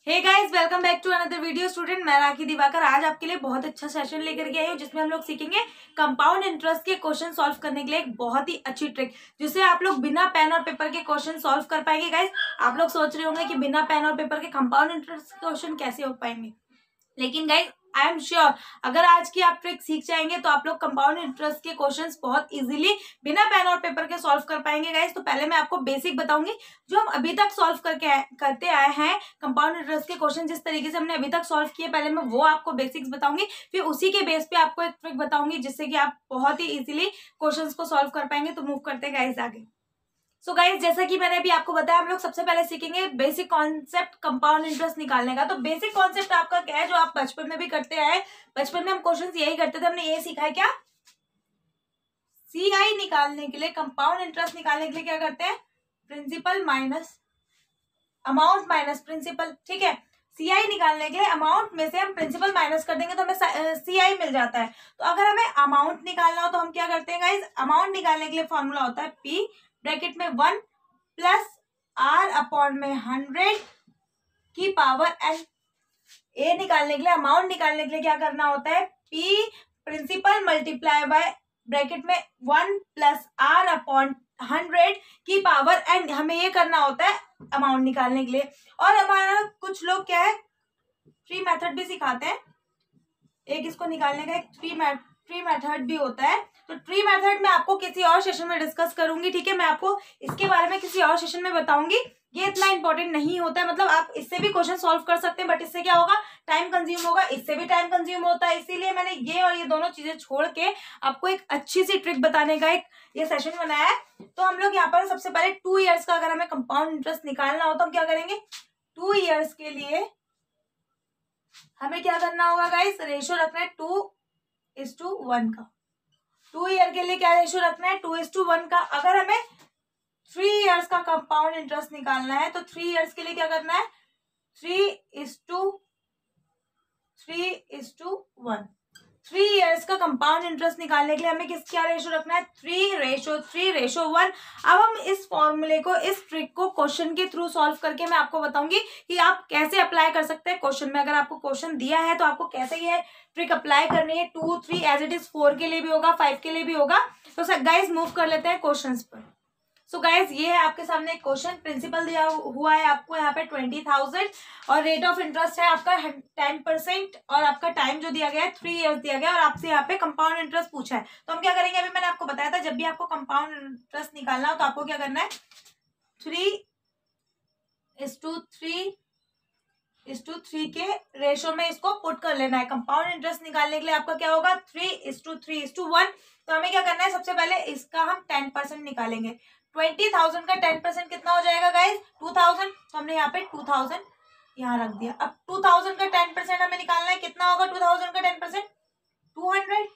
Hey guys, welcome back to another video. Student, मैं राखी दिवाकर आज आपके लिए बहुत अच्छा सेशन लेकर के आई हूँ, जिसमें हम लोग सीखेंगे कंपाउंड इंटरेस्ट के क्वेश्चन सॉल्व करने के लिए एक बहुत ही अच्छी ट्रिक, जिससे आप लोग बिना पेन और पेपर के क्वेश्चन सॉल्व कर पाएंगे। गाइस, आप लोग सोच रहे होंगे कि बिना पेन और पेपर के कंपाउंड इंटरेस्ट के क्वेश्चन कैसे हो पाएंगे, लेकिन गाइस आई एम श्योर अगर आज की आप ट्रिक सीख जाएंगे तो आप लोग कंपाउंड इंटरेस्ट के क्वेश्चंस बहुत इजीली बिना पेन और पेपर के सॉल्व कर पाएंगे। गाइस, तो पहले मैं आपको बेसिक बताऊंगी जो हम अभी तक सॉल्व करते आए हैं कंपाउंड इंटरेस्ट के क्वेश्चन, जिस तरीके से हमने अभी तक सॉल्व किए पहले मैं वो आपको बेसिक्स बताऊंगी, फिर उसी के बेस पे आपको एक ट्रिक बताऊंगी जिससे कि आप बहुत ही इजीली क्वेश्चन को सॉल्व कर पाएंगे। तो मूव करते हैं गाइस आगे। सो गाइज, जैसा कि मैंने अभी आपको बताया, हम लोग सबसे पहले सीखेंगे बेसिक कॉन्सेप्ट कंपाउंड इंटरेस्ट निकालने का। तो बेसिक कॉन्सेप्ट आपका क्या है, जो आप बचपन में भी करते आए। बचपन में हम क्वेश्चंस यही करते थे, हमने ये सीखा है क्या, CI निकालने के लिए, कंपाउंड इंटरेस्ट निकालने के लिए क्या करते हैं, principal minus amount minus principal. ठीक है, CI निकालने के लिए अमाउंट में से हम प्रिंसिपल माइनस कर देंगे तो हमें CI मिल जाता है। तो अगर हमें अमाउंट निकालना हो तो हम क्या करते हैं गाइज, अमाउंट निकालने के लिए फॉर्मूला होता है P ब्रैकेट में 1 प्लस R अपॉन में 100 की पावर n। A निकालने के लिए, अमाउंट निकालने के लिए क्या करना होता है, P principal multiply by bracket में 1 प्लस R अपॉन 100 की पावर n। हमें ये करना होता है अमाउंट निकालने के लिए। और हमारा कुछ लोग क्या है, ट्री मेथड भी सिखाते हैं, एक इसको निकालने का एक ट्री मेथड भी होता है। तो ट्री मेथड में आपको किसी और सेशन में डिस्कस करूंगी। ठीक है, मैं आपको इसके बारे में किसी और सेशन में बताऊंगी। ये इतना इंपॉर्टेंट नहीं होता है, मतलब आप इससे भी क्वेश्चन सॉल्व कर सकते हैं, बट इससे क्या होगा, टाइम कंज्यूम होगा, इससे भी टाइम कंज्यूम होता है। इसीलिए मैंने ये और ये दोनों चीजें छोड़ के आपको एक अच्छी सी ट्रिक बताने का एक ये सेशन बनाया है। तो हम लोग यहाँ पर सबसे पहले 2 ईयर्स का अगर हमें कंपाउंड इंटरेस्ट निकालना हो तो हम क्या करेंगे, 2 ईयर्स के लिए हमें क्या करना होगा गाइस, रेशियो रखना है 2:1 का। 2 ईयर के लिए क्या रेशियो रखना है, 2:1 का। अगर हमें 3 ईयर्स का कंपाउंड इंटरेस्ट निकालना है तो 3 ईयर्स के लिए क्या करना है, 3:1। 3 ईयर्स का कंपाउंड इंटरेस्ट निकालने के लिए हमें क्या रेशो रखना है, 3:1। अब हम इस फॉर्मूले को, इस ट्रिक को क्वेश्चन के थ्रू सॉल्व करके मैं आपको बताऊंगी कि आप कैसे अप्लाई कर सकते हैं क्वेश्चन में। अगर आपको क्वेश्चन दिया है तो आपको कैसे ये ट्रिक अप्लाई करनी है, 2, 3 एज इट इज 4 के लिए भी होगा, 5 के लिए भी होगा। तो गाइज मूव कर लेते हैं क्वेश्चन पर। सो गाइज, ये है आपके सामने एक क्वेश्चन, प्रिंसिपल दिया हुआ है आपको यहाँ पे 20,000 और रेट ऑफ इंटरेस्ट है आपका 10% और आपका टाइम जो दिया गया है 3 ईयर्स दिया गया है, और आपसे यहाँ पे कंपाउंड इंटरेस्ट पूछा है। तो हम क्या करेंगे, अभी मैंने आपको बताया था जब भी आपको कंपाउंड इंटरेस्ट निकालना हो तो आपको क्या करना है, 3:3 के रेशो में इसको पुट कर लेना है। कंपाउंड इंटरेस्ट निकालने के लिए आपका क्या होगा, 3:3:1। तो हमें क्या करना है, सबसे पहले इसका हम 10% निकालेंगे। 20,000 का 10% कितना हो जाएगा गाइज, 2,000। तो हमने यहाँ पे 2,000 यहाँ रख दिया। अब 2,000 का 10% हमें निकालना है, कितना होगा 2,000 का 10%, 200।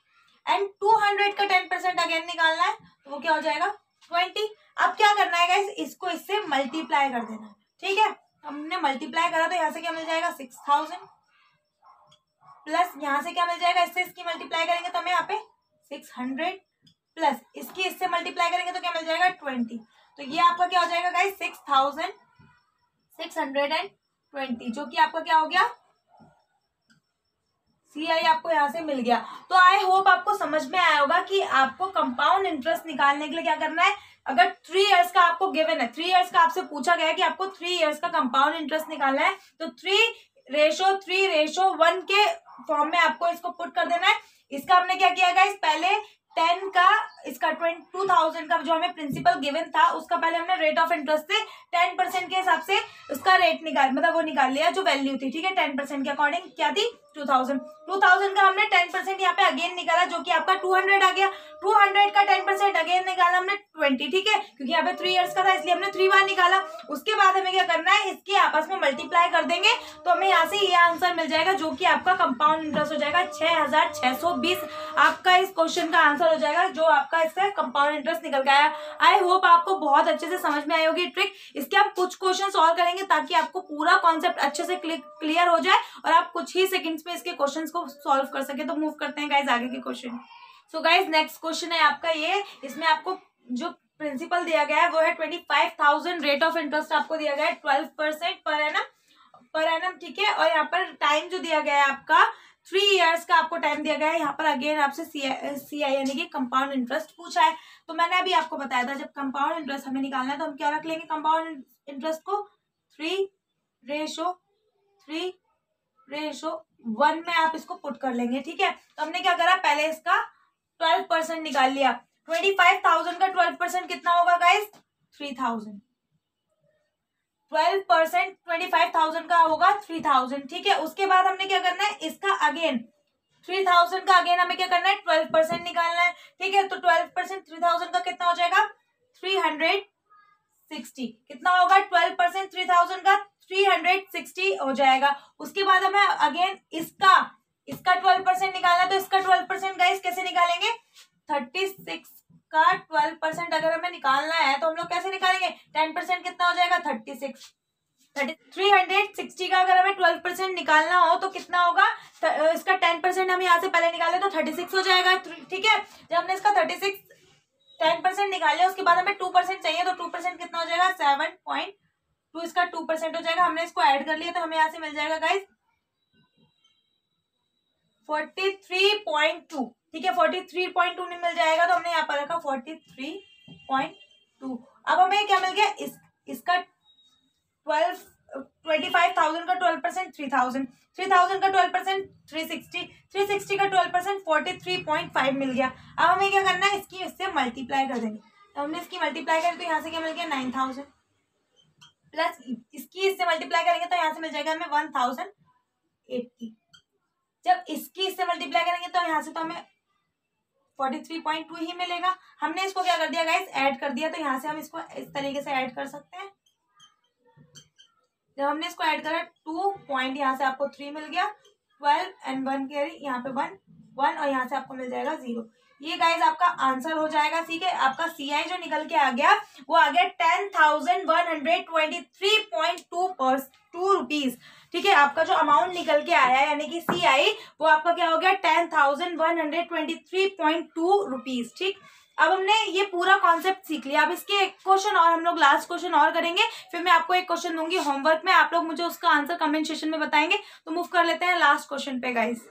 एंड 200 का 10% अगेन निकालना है, तो वो क्या हो जाएगा, 20। अब क्या करना है गाइज, इसको इससे मल्टीप्लाई कर देना। ठीक है, हमने मल्टीप्लाई करा तो यहाँ से क्या मिल जाएगा, 6,000 प्लस यहाँ से क्या मिल जाएगा, इससे इसकी मल्टीप्लाई करेंगे तो हमें यहाँ पे 600 प्लस इसकी इससे मल्टीप्लाई करेंगे तो क्या मिल जाएगा, 20। तो ये आपका क्या हो जाएगा गाइस, 6,620, जो कि आपका क्या हो गया, CI आपको यहाँ से मिल गया। तो आई होप आपको समझ में आया होगा कि आपको कंपाउंड इंटरेस्ट निकालने के लिए क्या करना है। अगर 3 ईयर्स का आपको गिवन है, 3 ईयर्स का आपसे पूछा गया है कि आपको 3 ईयर्स का कंपाउंड इंटरेस्ट निकालना है, तो 3:1 के फॉर्म में आपको इसको पुट कर देना है। इसका हमने क्या किया गाइस, पहले 10 का, इसका 2,000 का जो हमें प्रिंसिपल गिवन था उसका पहले हमने रेट ऑफ इंटरेस्ट से 10% के हिसाब से उसका रेट निकाल, मतलब वो निकाल लिया जो वैल्यू थी। ठीक है, 10% के अकॉर्डिंग क्या थी, 2,000 का हमने 10% यहाँ पे अगेन निकाला, जो कि आपका 200 आ गया। 200 का 10% अगेन निकाला हमने 20। ठीक है, क्योंकि यहाँ पे 3 ईयर्स का था इसलिए हमने 3 बार निकाला। उसके बाद हमें क्या करना है, इसके आपस में मल्टीप्लाई कर देंगे तो हमें यहाँ से ये आंसर मिल जाएगा, जो कि आपका कंपाउंड इंटरेस्ट हो जाएगा 6,620। आपका इस क्वेश्चन का आंसर हो जाएगा, जो आपका इससे कंपाउंड इंटरेस्ट निकल गया। आई होप आपको बहुत अच्छे से समझ में आई होगी ट्रिक। इसके हम कुछ क्वेश्चन सॉल्व करेंगे ताकि आपको पूरा कॉन्सेप्ट अच्छे से क्लियर हो जाए और आप कुछ ही सेकंड्स में इसके क्वेश्चंस को सॉल्व कर सके। तो मूव करते हैं गाइज आगे के question. So guys, next question है आपका ये, इसमें आपको जो प्रिंसिपल दिया गया है वो है 25,000, रेट ऑफ इंटरेस्ट आपको दिया गया है 12% पर एनम, ठीक है। और यहाँ पर टाइम जो दिया गया है आपका 3 years का आपको टाइम दिया गया है। यहाँ पर अगेन आपसे सीआई यानी कि कंपाउंड इंटरेस्ट पूछा है। तो मैंने अभी आपको बताया था जब कंपाउंड इंटरेस्ट हमें निकालना है तो हम क्या रख लेंगे कंपाउंड इंटरेस्ट को 3:1 में आप इसको पुट कर लेंगे, ठीक है। तो हमने क्या करा, पहले इसका 12% निकाल लिया। 25,000 का 12% कितना होगा गाइस, 3,000। 12% 25,000 का होगा 3,000, ठीक है। उसके बाद हमने क्या करना है, इसका अगेन 3,000 का अगेन हमें क्या करना है 12% निकालना है, ठीक है। तो 12% 3,000 का कितना हो जाएगा 360। कितना होगा 12% 3,000 का 360 हो जाएगा। उसके बाद हमें अगेन इसका 12% निकालना है। तो इसका 12% गाइस कैसे निकालेंगे, 36 का 12% अगर हमें निकालना है तो हम लोग कैसे निकालेंगे, 10% कितना हो जाएगा 36। 360 का अगर हमें 12% निकालना हो तो कितना होगा, इसका 10% हम यहाँ से पहले निकाले तो 36 हो जाएगा, ठीक है। जब हमने इसका 10% निकाल लिया उसके बाद हमें 2% चाहिए तो 2% कितना हो जाएगा 7.2, इसका 2% हो जाएगा। हमने इसको ऐड कर लिया तो हमें यहाँ से मिल जाएगा गाइस 43.2, ठीक है। 43.2 नहीं मिल जाएगा तो हमने यहाँ पर रखा 43.2। अब हमें क्या मिल गया, इसका 25,000 का 12% 3,000, 3,000 का 12% 360, 360 का 12% 43.5 मिल गया। अब हमें क्या करना है, इसकी इससे मल्टीप्लाई कर देंगे। तो हमने इसकी मल्टीप्लाई करी तो यहाँ से क्या मिल गया 9,000 प्लस इसकी इससे मल्टीप्लाई करेंगे तो यहाँ से मिल जाएगा हमें 1,080। जब इसकी इससे मल्टीप्लाई करेंगे तो यहाँ से तो हमें 43.2 ही मिलेगा। हमने इसको क्या कर दिया गाइस, ऐड कर दिया। तो यहाँ से हम इसको इस तरीके से ऐड कर सकते हैं। जब हमने इसको ऐड करा 2 पॉइंट यहाँ से आपको 3 मिल गया, 12 एंड 1 कैरी यहाँ पे 1 और यहाँ से आपको मिल जाएगा 0। ये गाइज आपका आंसर हो जाएगा, ठीक है। आपका सीआई जो निकल के आ गया वो आ गया 10,123.2 रुपीज, ठीक है। आपका जो अमाउंट निकल के आया है यानी कि सीआई वो आपका क्या हो गया 10,123.2 रुपीज, ठीक। अब हमने ये पूरा कॉन्सेप्ट सीख लिया। अब इसके एक क्वेश्चन और हम लोग लास्ट क्वेश्चन और करेंगे, फिर मैं आपको एक क्वेश्चन दूंगी होमवर्क में, आप लोग मुझे उसका आंसर कमेंट सेक्शन में बताएंगे। तो मूव कर लेते हैं लास्ट क्वेश्चन पे गाइज।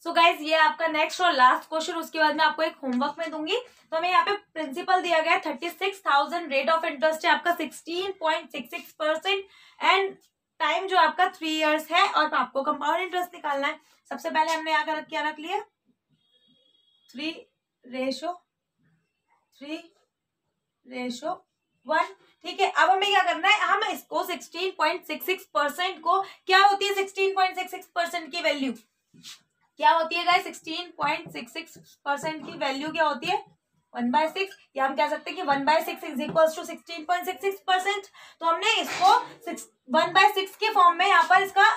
सो गाइज ये आपका नेक्स्ट और लास्ट क्वेश्चन, उसके बाद मैं आपको एक होमवर्क में दूंगी। तो हमें यहाँ पे प्रिंसिपल दिया गया है 36,000, रेट ऑफ इंटरेस्ट है आपका 16.66% एंड टाइम जो आपका 3 years है और आपको कंपाउंड इंटरेस्ट निकालना है। सबसे पहले हमने यहाँ कर क्या रख लिया 3:1, ठीक है। अब हमें क्या करना है, हम इसको 16.66% को, क्या होती है 16.66% की वैल्यू क्या होती है गाइस, 16.66% की वैल्यू क्या होती है 1/6, या हम कह सकते हैं कि 1/6 इज इक्वल्स टू 16.66%। तो हमने इसको 1/6 के फॉर्म में यहाँ पर इसका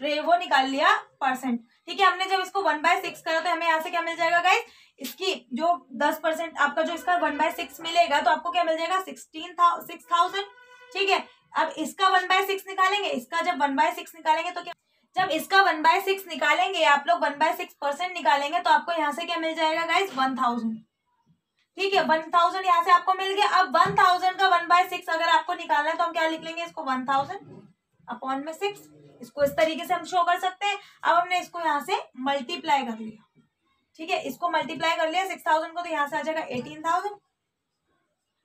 वो निकाल लिया परसेंट, ठीक है। हमने जब इसको 1/6 करा तो हमें यहाँ से क्या मिल जाएगा गाइस, इसकी जो 10% आपका जो इसका 1/6 मिलेगा तो आपको क्या मिल जाएगा 6,000, ठीक है। अब इसका 1/6 निकालेंगे, इसका जब 1/6 निकालेंगे तो क्या, जब इसका 1/6 निकालेंगे आप लोग 1/6% निकालेंगे तो आपको यहाँ से क्या मिल जाएगा गाइस 1,000, ठीक है। 1,000 यहाँ से आपको मिल गया। अब 1,000 का 1/6 अगर आपको निकालना है तो हम क्या लिख लेंगे, इसको 1,000 अपॉन में 6, इसको इस तरीके से हम शो कर सकते हैं। अब हमने इसको यहाँ से मल्टीप्लाई कर लिया, ठीक है। इसको मल्टीप्लाई कर लिया 6,000 को तो यहाँ से आ जाएगा 18,000,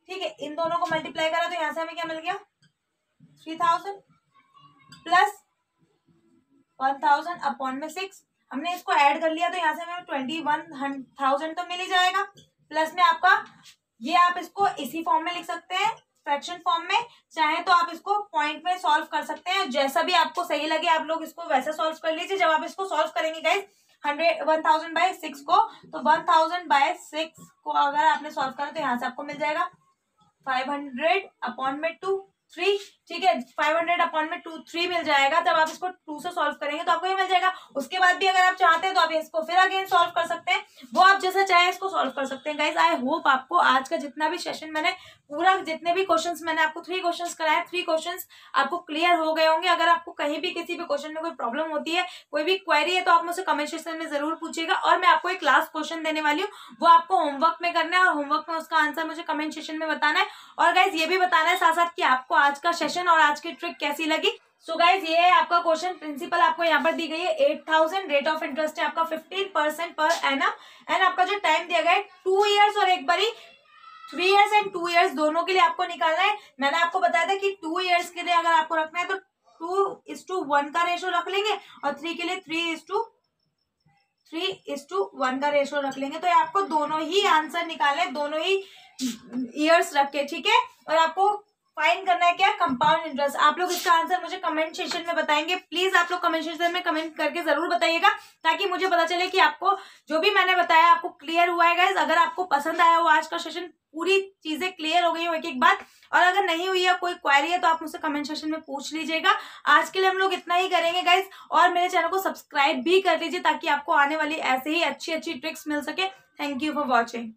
ठीक है। इन दोनों को मल्टीप्लाई करा तो यहाँ से हमें क्या मिल गया 3,000 प्लस 1,000 अपॉन में 6। हमने इसको ऐड कर लिया तो यहाँ से हमें 21,000 तो मिल ही जाएगा। प्लस में आपका ये आप इसको इसी फॉर्म में लिख सकते हैं, फ्रैक्शन फॉर्म में, चाहे तो आप इसको पॉइंट में सॉल्व कर सकते हैं, जैसा भी आपको सही लगे आप लोग इसको वैसे सॉल्व कर लीजिए। जब आप इसको सॉल्व करेंगे गाइस 1,000/6 को, तो 1,000/6 को अगर आपने सॉल्व करा तो यहाँ से आपको मिल जाएगा 500 अपॉन में 2 3, ठीक है। 500 अपॉन में 2 3 मिल जाएगा। जब आप इसको 2 से सॉल्व करेंगे तो आपको ये मिल जाएगा। उसके बाद भी अगर आप चाहते हैं तो आप इसको फिर अगेन सॉल्व कर सकते हैं, वो आप जैसा चाहे इसको सॉल्व कर सकते हैं गाइस। आई होप आपको आज का जितना भी सेशन मैंने पूरा, जितने भी क्वेश्चंस मैंने आपको 3 क्वेश्चंस कराए, 3 क्वेश्चंस आपको क्लियर हो गए होंगे। अगर आपको कहीं भी किसी भी क्वेश्चन में कोई प्रॉब्लम होती है, कोई भी क्वेरी है, तो आप मुझसे कमेंट सेक्शन में जरूर पूछिएगा। और मैं आपको एक लास्ट क्वेश्चन देने वाली हूँ, वो आपको होमवर्क में करना है और होमवर्क में उसका आंसर मुझे कमेंट सेक्शन में बताना है। और गाइस ये भी बताना है साथ साथ कि आपको आज का सेशन और आज की ट्रिक कैसी लगी। सो गाइज ये है आपका क्वेश्चन। प्रिंसिपल आपको यहाँ पर दी गई है 8000, रेट ऑफ इंटरेस्ट है आपका 15% पर एनम, एंड आपका जो टाइम दिया गया है 2 ईयर्स और एक बारी 3 ईयर्स एंड 2 ईयर्स दोनों के लिए आपको निकालना है। मैंने आपको बताया था कि 2 ईयर्स के लिए अगर आपको रखना है तो 2:1 का रेशो रख लेंगे और 3 के लिए 3:1 का रेशो रख लेंगे। तो ये आपको दोनों ही आंसर निकालने, दोनों ही ईयर्स रख के, ठीक है। और आपको फाइंड करना है क्या, कंपाउंड इंटरेस्ट। आप लोग इसका आंसर मुझे कमेंट सेक्शन में बताएंगे। प्लीज आप लोग कमेंट सेक्शन में कमेंट करके जरूर बताइएगा, ताकि मुझे पता चले कि आपको जो भी मैंने बताया आपको क्लियर हुआ है गाइस। अगर आपको पसंद आया हो आज का सेशन, पूरी चीजें क्लियर हो गई हो एक एक बात, और अगर नहीं हुई है, कोई क्वेरी है, तो आप मुझसे कमेंट सेक्शन में पूछ लीजिएगा। आज के लिए हम लोग इतना ही करेंगे गाइस, और मेरे चैनल को सब्सक्राइब भी कर लीजिए ताकि आपको आने वाली ऐसे ही अच्छी अच्छी ट्रिक्स मिल सके। Thank you for watching.